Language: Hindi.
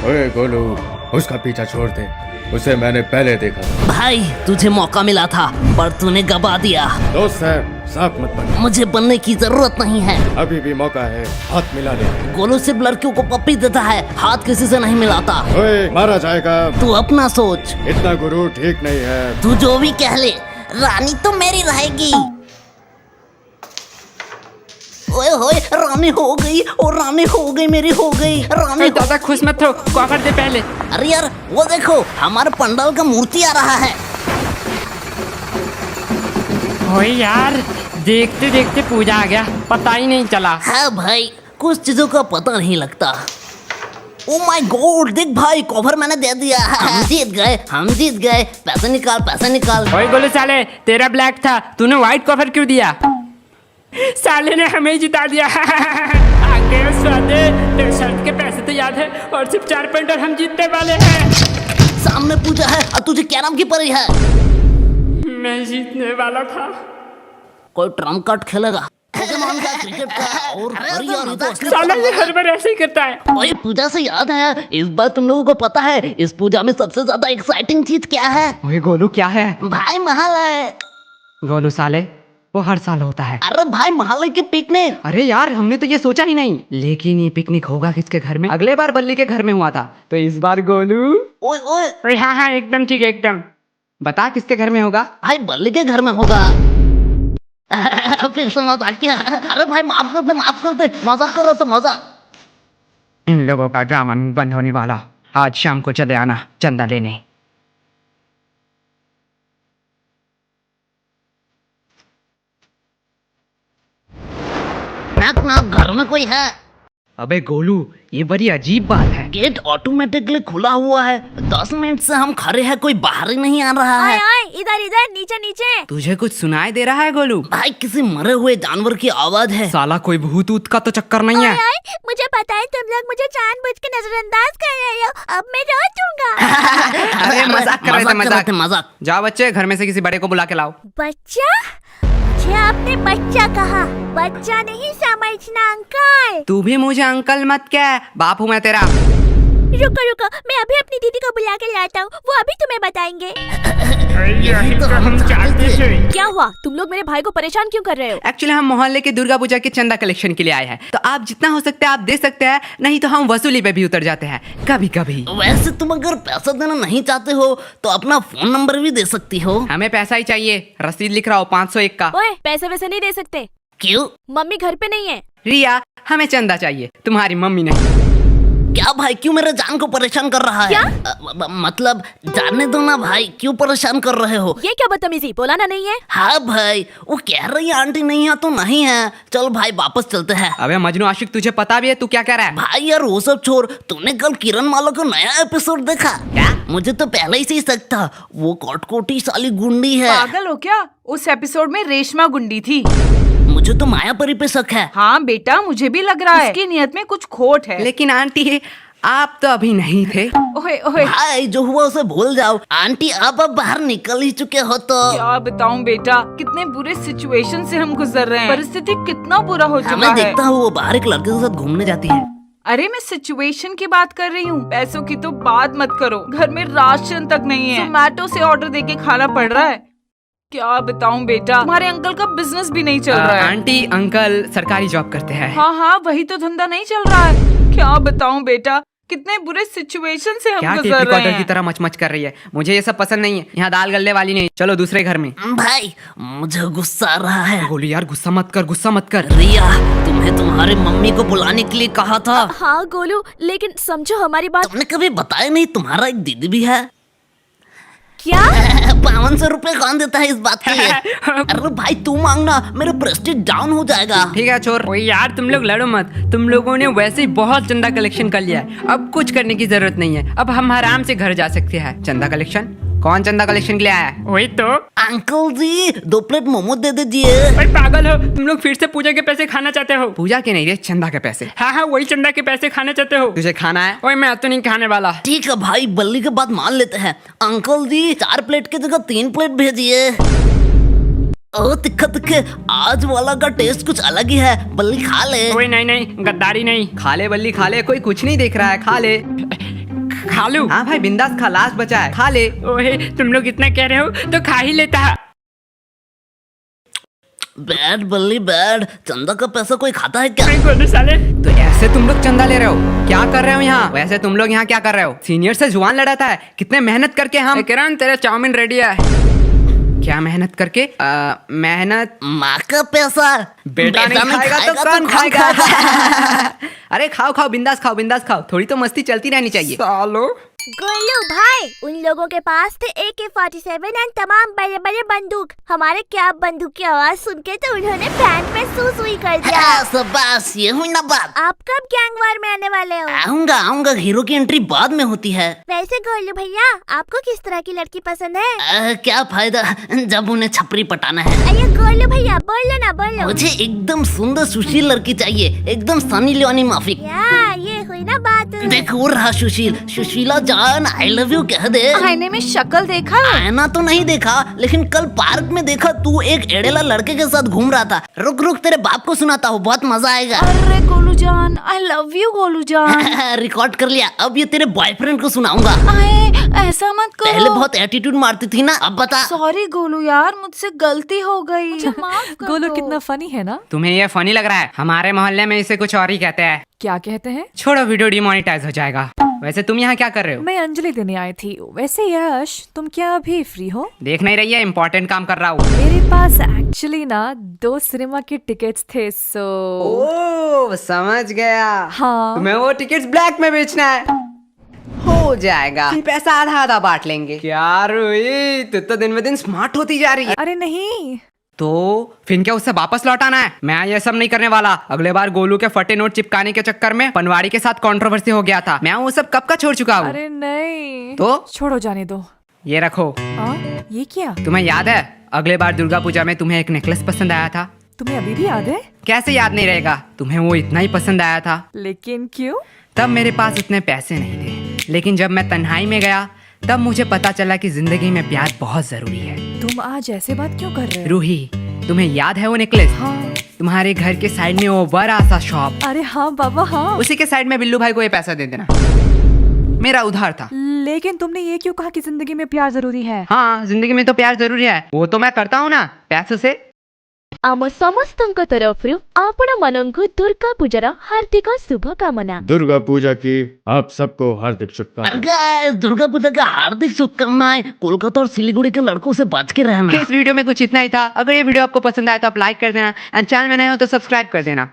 ओए गोलू, उसका पीछा छोड़ दे, उसे मैंने पहले देखा था। भाई तुझे मौका मिला था पर तूने गवा दिया। दोस्त है, साथ मत बन। मुझे बनने की जरूरत नहीं है। अभी भी मौका है, हाथ मिला ले। गोलू सिर्फ लड़कियों को पप्पी देता है, हाथ किसी से नहीं मिलाता। ओए, मारा जाएगा। तू अपना सोच। इतना गुरूर ठीक नहीं है। तू जो भी कह ले, रानी तो मेरी रहेगी। ओए होए, रानी हो गई, और रानी हो गई, मेरी हो गई रानी। दादा खुश मत हो, कॉफर दे पहले। अरे यार वो देखो, हमारे पंडाल का मूर्ति आ रहा है। ओए यार, देखते देखते पूजा आ गया, पता ही नहीं चला। हाँ भाई, कुछ चीजों का पता नहीं लगता। ओ माय गॉड, देख भाई, कवर मैंने दे दिया। हम जीत गए, हम जीत गए। पैसे निकाल, पैसे निकाल। ओए गोलू साले, तेरा ब्लैक था, तूने व्हाइट कॉफर क्यों दिया? साले ने हमें ही जिता दिया। आगे स्वादे, तेरे शर्ट के पैसे तो याद है, और सिर्फ 4 पॉइंट और हम जीतने वाले हैं। सामने पूजा है और तुझे क्या नाम की परी है? मैं जीतने वाला था। कोई ट्रम्प कार्ड खेलेगा? पोकेमॉन का, क्रिकेट का, और परी और ये तो असली साला ये हर बार ऐसे ही करता है। ओए पूजा से याद है, इस बार तुम लोगों को पता है इस पूजा में सबसे ज्यादा एक्साइटिंग चीज क्या है? ओए गोलू क्या है? भाई महालय। गोलू साले, वो हर साल होता है। अरे भाई, महालय की पिकनिक। अरे यार, हमने तो ये सोचा ही नहीं। लेकिन ये पिकनिक होगा किसके घर में? अगले बार बल्ली के घर में हुआ था, तो इस बार गोलू। ओए ओए, हाँ हाँ, एकदम ठीक है, एकदम। बता किसके घर में होगा? भाई बल्ली के घर में होगा। फिर से मजाक किया। अरे भाई माफ कर दे, माफ कर दे, मजाक कर रहा था, मजाक। इन लोगों का ड्रामा बंद होने वाला। आज शाम को चले आना चंदा लेने। नाक नाक, घर में कोई है? अबे गोलू, ये बड़ी अजीब बात है। गेट ऑटोमेटिकली खुला हुआ है। 10 मिनट से हम खड़े हैं, कोई बाहर ही नहीं आ रहा है। आए इधर इधर, नीचे नीचे। तुझे कुछ सुनाई दे रहा है गोलू? भाई किसी मरे हुए जानवर की आवाज है। साला कोई भूत ऊत का तो चक्कर नहीं है। आए, मुझे पता है तुम लोग मुझे जानबूझ के नजरअंदाज कर रहे हो। अब मैं रोज दूंगा। अरे मजाक कर रहे थे, मजाक। मजाक। जाओ बच्चे, घर में से किसी बड़े को बुला के लाओ। बच्चा? मुझे आपने बच्चा कहा, बच्चा नहीं समझना अंकल। तू भी मुझे अंकल मत कह, बाप हूँ मैं तेरा। रुको रुको, मैं अभी अपनी दीदी को बुला के लाता हूँ, वो अभी तुम्हें बताएंगे। क्या हुआ? तुम लोग मेरे भाई को परेशान क्यों कर रहे हो? एक्चुअली हम मोहल्ले के दुर्गा पूजा के चंदा कलेक्शन के लिए आए हैं, तो आप जितना हो सकता है आप दे सकते हैं, नहीं तो हम वसूली पे भी उतर जाते हैं कभी कभी। वैसे तुम अगर पैसा देना नहीं चाहते हो तो अपना फोन नंबर भी दे सकती हो। हमें पैसा ही चाहिए, रसीद लिख रहा हूँ 501 का। ओए, पैसे वैसे नहीं दे सकते। क्यों? मम्मी घर पे नहीं है। रिया, हमें चंदा चाहिए, तुम्हारी मम्मी नहीं। क्या भाई, क्यों मेरे जान को परेशान कर रहा है? क्या? मतलब जानने दो ना भाई, क्यों परेशान कर रहे हो? ये क्या बदतमीजी, बोलाना नहीं है? हाँ भाई, वो कह रही है आंटी नहीं है तो नहीं है। चल भाई वापस चलते हैं। अबे मजनू आशिक, तुझे पता भी है तू क्या कह रहा है? भाई यार वो सब छोड़, तूने कल किरण माला का नया एपिसोड देखा क्या? मुझे तो पहले ही से ही शक था, वो कटकोटी साली गुंडी है। पागल हो क्या? उस एपिसोड में रेशमा गुंडी थी। मुझे तो माया परी पे शक है। हाँ बेटा, मुझे भी लग रहा है उसकी नियत में कुछ खोट है। लेकिन आंटी, आप तो अभी नहीं थे। ओए ओए, भाई जो हुआ उसे भूल जाओ। आंटी आप अब बाहर निकल ही चुके हो तो। क्या बताऊं बेटा, कितने बुरे सिचुएशन से हम गुजर रहे हैं। परिस्थिति कितना बुरा हो चुका मैं है। देखता हूँ वो बाहर एक लड़के के साथ घूमने जाती है। अरे मैं सिचुएशन की बात कर रही हूँ, पैसों की तो बात मत करो। घर में राशन तक नहीं है, जोमैटो से ऑर्डर देके खाना पड़ रहा है। क्या बताऊं बेटा, तुम्हारे अंकल का बिजनेस भी नहीं चल रहा है। आंटी अंकल सरकारी जॉब करते हैं। हाँ हाँ, वही तो धंधा नहीं चल रहा है। क्या बताऊं बेटा, कितने बुरे सिचुएशन से हम क्या गुजर टेप रहे रिकॉर्डर हैं। की तरह मचमच कर रही है? मुझे ये सब पसंद नहीं है। यहाँ दाल गलने वाली नहीं। चलो दूसरे घर में। भाई मुझे गुस्सा आ रहा है। गोलू यार, गुस्सा मत कर, गुस्सा मत कर। रिया, तुम्हें तुम्हारी मम्मी को बुलाने के लिए कहा था। हाँ गोलू, लेकिन समझो हमारी बात। तुमने कभी बताया नहीं तुम्हारा एक दीदी भी है। क्या? 500 रुपए कौन देता है इस बात के लिए? अरे भाई तू मांगना, मेरा प्रेस्टीज डाउन हो जाएगा। ठीक है छोर। ओए यार, तुम लोग लड़ो मत। तुम लोगों ने वैसे ही बहुत चंदा कलेक्शन कर लिया है, अब कुछ करने की जरूरत नहीं है। अब हम आराम से घर जा सकते हैं। चंदा कलेक्शन? कौन चंदा कलेक्शन के लिए आया है? वही तो। अंकल जी 2 प्लेट मोमो दे दीजिए। अरे पागल हो तुम लोग, फिर से पूजा के पैसे खाना चाहते हो? पूजा के नहीं रे, चंदा के पैसे। हाँ हाँ, वही चंदा के पैसे खाना चाहते हो? तुझे खाना है? ओए मैं तो नहीं खाने वाला। ठीक है भाई, बल्ली के बात मान लेते हैं। अंकल जी 4 प्लेट की जगह 3 प्लेट भेजिए। ओ तिक्का तिक्के, आज वाला का टेस्ट कुछ अलग ही है। बल्ली खा ले। ओए नहीं नहीं, गद्दारी नहीं। खा ले बल्ली खा ले, कोई कुछ नहीं देख रहा है, खा ले। खा लूं? हाँ भाई बिंदास खा, लास्ट बचा है, खा ले। ओए तुम लोग इतना कह रहे हो तो खा ही लेता। बैड बल्ली बैड, चंदा का पैसा कोई खाता है क्या? नहीं गोलू साले। तो ऐसे तुम लोग चंदा ले रहे हो? क्या कर रहे हो यहाँ? वैसे तुम लोग यहाँ क्या कर रहे हो? सीनियर से जुबान लड़ाता है, कितने मेहनत करके हम। किरण तेरा चाउमीन रेडी है। क्या मेहनत करके? मेहनत माँ का पैसा बेटा नहीं खाएगा तो कौन खाएगा? अरे खाओ खाओ, बिंदास खाओ, बिंदास खाओ, थोड़ी तो मस्ती चलती रहनी चाहिए। सालो गोलू भाई, उन लोगों के पास थे AK-47 एंड तमाम बड़े बड़े बंदूक। हमारे क्या बंदूक की आवाज सुन के तो उन्होंने पैंट में सुई कर दिया। बस ये हुई ना बात। आप कब गैंग वार में आने वाले हो? आऊंगा आऊंगा, हीरो की एंट्री बाद में होती है। वैसे गोलू भैया, आपको किस तरह की लड़की पसंद है? क्या फायदा जब उन्हें छपरी पटाना है। अरे गोलू भैया बोलो ना, बोलो। मुझे एकदम सुंदर सुशील लड़की चाहिए, एकदम सनी लियोनी माफिक। ये हुई ना बात। देख वो रहा सुशील। सुशीला जान आई लव यू कह दे। आईने में शक्ल देखा? आईना तो नहीं देखा, लेकिन कल पार्क में देखा तू एक एड़ेला लड़के के साथ घूम रहा था। रुक रुक तेरे बाप को सुनाता हूँ, बहुत मजा आएगा। अरे गोलू जान, आई लव यू गोलू जान। रिकॉर्ड कर लिया, अब ये तेरे बॉयफ्रेंड को सुनाऊंगा। ऐसा मत करो। पहले बहुत एटीट्यूड मारती थी ना, अब बता। सॉरी गोलू यार, मुझसे गलती हो गई, मुझे माफ कर गोलू दो। कितना फनी है ना? तुम्हें ये फनी लग रहा है? हमारे मोहल्ले में इसे कुछ और ही कहते हैं। क्या कहते हैं? छोड़ो, वीडियो डिमोनेटाइज हो जाएगा। वैसे तुम यहाँ क्या कर रहे हो? मैं अंजलि देने आई थी। वैसे यश, तुम क्या अभी फ्री हो? देख नहीं रही है, इम्पोर्टेंट काम कर रहा हूँ। मेरे पास एक्चुअली ना 2 सिनेमा के टिकट्स थे, सो ओ समझ गया। हाँ। तुम्हें वो टिकट्स ब्लैक में बेचना है? हो जाएगा, फिर पैसा आधा आधा बांट लेंगे। क्या रोई, तू तो दिन में दिन स्मार्ट होती जा रही है। अरे नहीं, तो फिर क्या उससे वापस लौटाना है? मैं ये सब नहीं करने वाला। अगले बार गोलू के फटे नोट चिपकाने के चक्कर में पनवाड़ी के साथ कंट्रोवर्सी हो गया था। मैं वो सब कब का छोड़ चुका हूँ। अरे नहीं, तो छोड़ो, जाने दो। ये रखो। ये क्या? तुम्हें याद है अगले बार दुर्गा पूजा में तुम्हें एक नेकलेस पसंद आया था? तुम्हें अभी भी याद है? कैसे याद नहीं रहेगा, तुम्हें वो इतना ही पसंद आया था। लेकिन क्यों? तब मेरे पास उतने पैसे नहीं थे, लेकिन जब मैं तन्हाई में गया तब मुझे पता चला कि जिंदगी में प्यार बहुत जरूरी है। तुम आज ऐसे बात क्यों कर रहे हो? रूही, तुम्हें याद है वो नेकलेस? हाँ। तुम्हारे घर के साइड में वो बड़ा सा शॉप, अरे हाँ बाबा, हाँ। उसी के साइड में बिल्लू भाई को ये पैसा दे देना, मेरा उधार था। लेकिन तुमने ये क्यों कहा कि जिंदगी में प्यार जरूरी है? हाँ, जिंदगी में तो प्यार जरूरी है, वो तो मैं करता हूँ ना पैसों से। आम समस्तଙ୍କ तरफରୁ आपण मानंकु दुर्गा पूजार हार्दिक शुभकामना। दुर्गा पूजा की आप सबको हार्दिक शुभकामनाएं। गाइस, दुर्गा पूजा का हार्दिक शुभकामनाएं। कोलकाता और सिलीगुड़ी के लड़कों से बच के रहना। इस वीडियो में कुछ इतना ही था। अगर ये वीडियो आपको पसंद आया तो आप लाइक कर देना, एंड चैनल में नए हो तो सब्सक्राइब कर देना।